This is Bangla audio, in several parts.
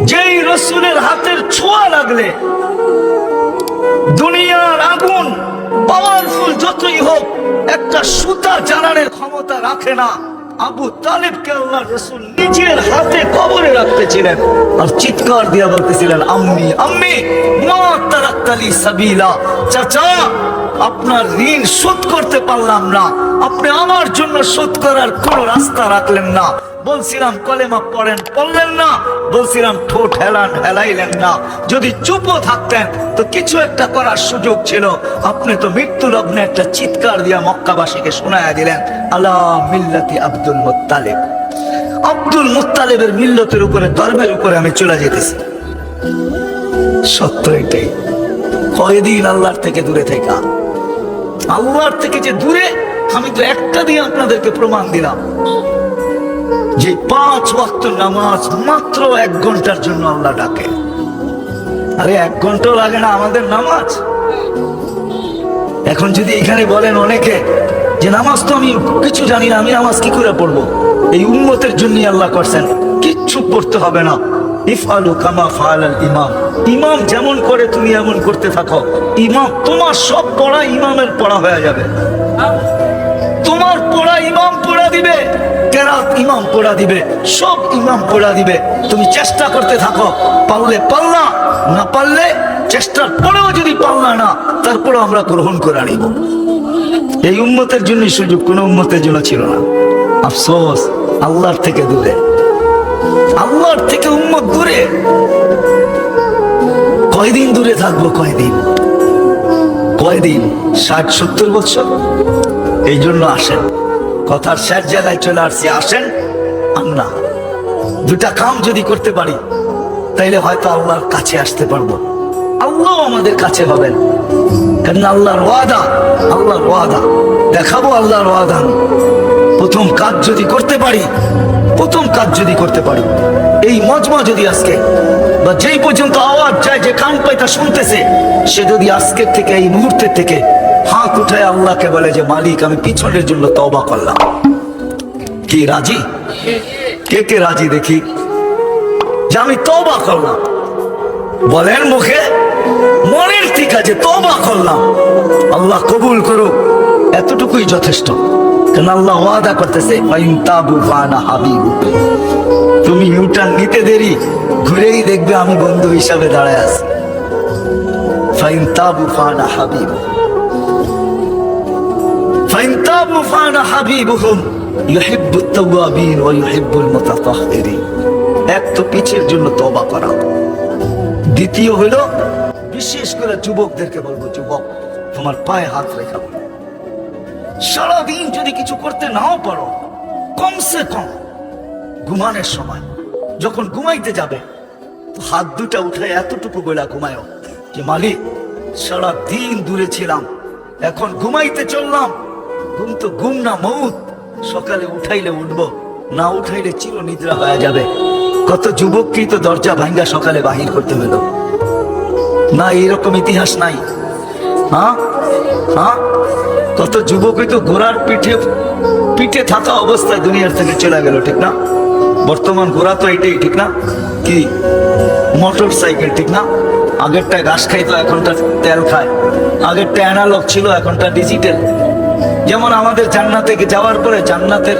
যেই রসুলের হাতের ছোঁয়া লাগলে দুনিয়ার আগুন পাওয়ারফুল যতই হোক একটা সুতা জ্বালানোর ক্ষমতা রাখে না। আবু তালেবকে আল্লাহ রসুল নিজের হাতে কবরে রাখতেছিলেন আর চিৎকার দিয়া বলতেছিলেন, আম্মি আম্মি মা তারাক্তালি সাবিলা, চাচা আপনার ঋণ শোধ করতে পারলাম না, আপনি আমার জন্য শোধ করার কোন রাস্তা রাখলেন না। বলছিলাম কলেমা পড়েন, পড়লেন না। বলছিলাম ঠোঁট হেলান, হেলাইলেন না। যদি চুপও থাকতেন তো কিছু একটা করার সুযোগ ছিল। আপনি তো মৃত্যু লগ্নে একটা চিৎকার দিয়া মক্কাবাসীকে শোনায়া দিলেন, আলা মিল্লাতি আব্দুল মুত্তালিব। আব্দুল মুত্তালিবের মিল্লতের উপরে, ধর্মের উপরে আমি চলে যেতেছি। সত্য এটাই। কয়দিন আল্লাহর থেকে দূরে থাকা, আল্লাহর থেকে যে দূরে, আমি তো একটা দিয়ে আপনাদেরকে প্রমাণ দিলাম যে 5 ওয়াক্ত নামাজ মাত্র 1 ঘন্টার জন্য আল্লাহ ডাকে। আরে 1 ঘন্টাও লাগে না আমাদের নামাজ। এখন যদি এখানে বলেন অনেকে যে নামাজ তো আমি কিছু জানি না, আমি নামাজ কি করে পড়বো? এই উম্মতের জন্য আল্লাহ করছেন, কিচ্ছু পড়তে হবে না। ইফআলু কামা ফাআলাল ইমাম, ইমাম যেমন করে তুমি এমন করতে থাকো। ইমাম তোমার সব পড়া ইমামের পড়া হয়ে যাবে। তোমার পড়া ইমাম পড়া দিবে, কেরাত ইমাম পড়া দিবে, সব ইমাম পড়া দিবে। তুমি চেষ্টা করতে থাকো, পারলে পারলা, না পারলে চেষ্টার পরেও যদি পারলা না, তারপরে আমরা গ্রহণ করে নিব। এই উম্মতের জন্য সুযোগ কোন উম্মতের জন্য ছিল না। আফসোস, আল্লাহর থেকে দূরে, আল্লাহর থেকে উম্মত দূরে। কয়দিন দূরে থাকবো? কয়দিন? 60-70 বছর? এই জন্য আসেন, কথার শেষ জায়গায় চলে আসছি। আসেন আমরা দুটা কাম যদি করতে পারি, তাইলে হয়তো আল্লাহর কাছে আসতে পারবো, আল্লাহ আমাদের কাছে হবেন। কারণ আল্লাহর ওয়াদা, আল্লাহর ওয়াদা দেখাবো, আল্লাহর ওয়াদা। প্রথম কাজ যদি করতে পারি, এই মজমা যদি আজকে বা যেই পর্যন্ত আওয়াজ যায়, যে কান পাইতা শুনতেছে, সে যদি আজকের থেকে, এই মুহূর্তের থেকে হাত উঠায় আল্লাহকে বলে যে মালিক আমি পিছনের জন্য তওবা করলাম। কি রাজি? কে কে রাজি দেখি যে আমি তওবা করলাম? বলেন মুখে, মনের থেকে যে তওবা করলাম। আল্লাহ কবুল করুক, এতটুকুই যথেষ্ট। কারণ আল্লাহ ওয়াদা করতেছে, ফাইন তাবু ফানা হাবিবু, তুমি ইউটার্ন নিতে দেরি, ঘুরেই দেখবে আমি বন্ধু হিসাবে দাঁড়ায় আছি। ফাইন তাবু ফানা হাবিবু, ফাইন তাবু ফানা হাবিবুহুম ইউহিব্বুত তাওয়াবিন ওয়া ইউহিব্বুল মুতাতাহহিরিন। এক তো পিছের জন্য তওবা করা। দ্বিতীয় হলো, বিশেষ করে যুবকদেরকে বলবো, যুবক তোমার পায়ে হাত রেখা বলো, সারাদিন যদি কিছু করতে নাও পারো, কমসে কম ঘুমানোর সময় যখন ঘুমাইতে যাবে, তো হাত দুটা উঠে এতটুকু বলে ঘুমায় যে মালিক সারা দিন দূরে ছিলাম, এখন ঘুমাইতে চললাম। ঘুম তো ঘুম না, মউত। সকালে উঠাইলে উঠবো, না উঠাইলে চির নিদ্রা হয়ে যাবে। কত যুবককেই তো দরজা ভাঙ্গা সকালে বাহির করতে হলো না? এইরকম ইতিহাস নাই? হ্যাঁ হ্যাঁ, কত যুবকই তো ঘোড়ার পিঠে থাকা অবস্থায় দুনিয়ার থেকে চলে গেল, ঠিক না? বর্তমান ঘোড়া তো এটাই, ঠিক না? কি মোটর সাইকেল, ঠিক না? আগেরটা ঘাস খাইতো, এখনটা তেল খায়। আগেরটা অ্যানালগ ছিল, এখনটা ডিজিটাল। যেমন আমাদের জান্নাতে যাওয়ার পরে জান্নাতের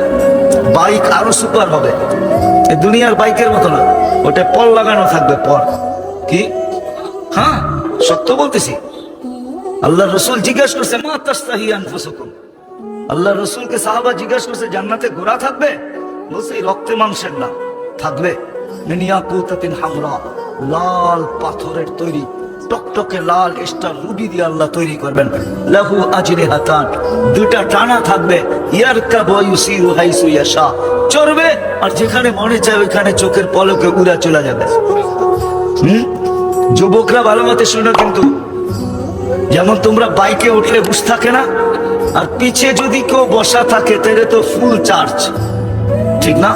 বাইক আরো সুপার হবে, এই দুনিয়ার বাইকের মতো না। ওটা পল লাগানো থাকবে, পর। কি? হ্যাঁ, সত্য বলতেছি। আল্লাহ রসুল জিজ্ঞাসা করছে, মা তাস্তাহি আনফুসুকুম, আল্লাহ রসুলকে সাহাবা জিজ্ঞাসা করছে, জান্নাতে ঘোড়া থাকবে? বলছে এই রক্তে মাংসের না, থাকবে মিন ইয়াকুতাতিন হামরা, লাল পাথরের তৈরি, টকটকে লাল স্টার রুবি দিয়ে আল্লাহ তৈরি করবেন। লাহু আজরিহাতান, দুটা টানা থাকবে। ইয়ারকাবু ইউসিরু হাইসু ইয়াশা, চড়বে আর যেখানে মনে চায় ওইখানে চোখের পলকে উড়া চলে যাবে। যুবকরা ভালো মতে শুনো কিন্তু, যেমন তোমরা বাইকে উঠলে বুঝ থাকে না, আর পিছে যদি কেউ বসা থাকে তাহলে তো ফুল চার্জ, ঠিক না?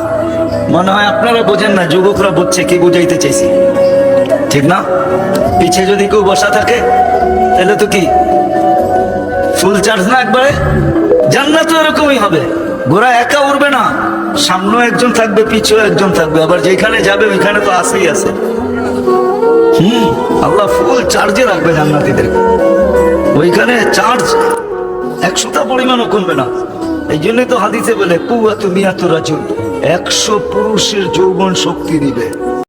মনে হয় আপনারা বোঝেন না, যুবকরা বুঝছে কি বুঝাইতে চাইছি, ঠিক না? পিছে যদি কেউ বসা থাকে তাহলে তো কি ফুল চার্জ না একবারে? জান্নাত এরকমই হবে, ঘোড়া একা উড়বে না, সামনেও একজন থাকবে, পিছেও একজন থাকবে। আবার যেখানে যাবে ওইখানে তো আছেই আছে, আল্লাহ ফুল চার্জে রাখবে জান্নাতীদের, ওইখানে চার্জ 100টা পরিমাণও কমবে না। এই জন্যই তো হাদিসে বলে কুওয়াতু মিয়াতু রাজুল, 100 পুরুষের যৌবন শক্তি দিবে।